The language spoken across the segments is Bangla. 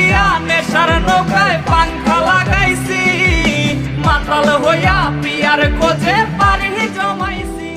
দিয়া নেশার নৌকায় পাংখা লাগাইছি, মাতাল হইয়া পিয়ার খোঁজে পানি জমাইছি।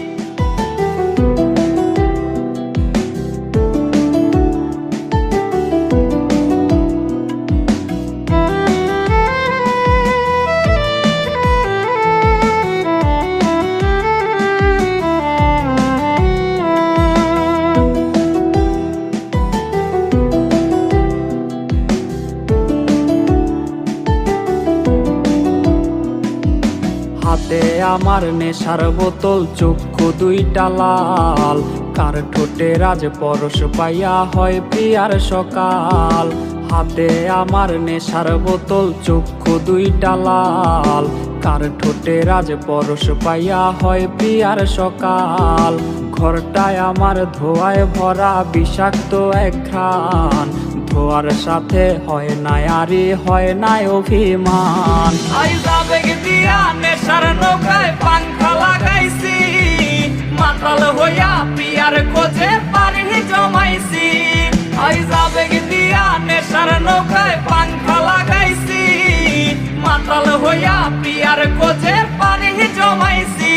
হাতে আমার নেশার বোতল, চক্ষু দুইটা লাল, কার ঠোঁটে রাজ পরশ পাইয়া হয় প্রিয়ার সকাল। হাতে আমার নেশার বোতল, চক্ষু দুইটা লাল, কার ঠোঁটে রাজ পরশ পাইয়া হয় প্রিয়ার সকাল। ঘরটায় আমার ধোঁয়ায় ভরা বিষাক্ত এক ঘ্রাণ, ধোয়ার সাথে হয় না আরে হয় না অভিমান। আবেগ দিয়া নেশার নৌকায় পাংখা লাগাইছি, মাতাল হইয়া পিয়ার খোঁজে পানি জমাইছি। আবেগ দিয়া নেশার নৌকায় পাংখা লাগাইছি, মাতাল হইয়া পিয়ার খোঁজে পানি জমাইছি।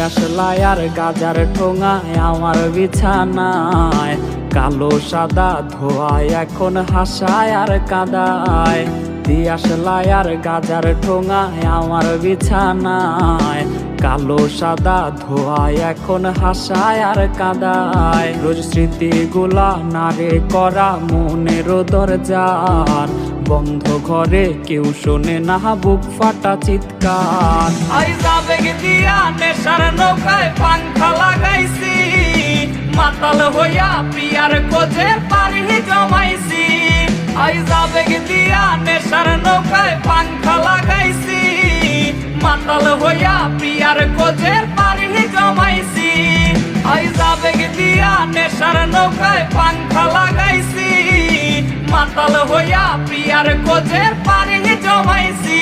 আসলাই আর গাজার ঠোঙায় আমার বিছানায়, কালো সাদা ধোয়ায় এখন হাসায় আর কাদায়। দিয়াশলাই আর গাজার ঠোঙায় আমার বিছানায়, কালো সাদা ধোয়ায় এখন হাসায় আর কাদায়। রোজ স্মৃতিগুলা নারে করা মনের দরজার, বন্ধ ঘরে কেউ শোনে না বুক ফাটা চিৎকার। আবেগ দিয়া নেশার নৌকায় পাংখা লাগাইছি, মাতাল হইয়া পিয়ার খোঁজে পানি জমাইছি। আবেগ দিয়া নেশার নৌকায় পাংখা লাগাইছি, মাতাল হইয়া পিয়ার খোঁজে পানি জমাইছি। আবেগ দিয়া নেশার নৌকায় পাংখা লাগাইছি, মাতাল হইয়া পিয়ার খোঁজে পানি জমাইছি।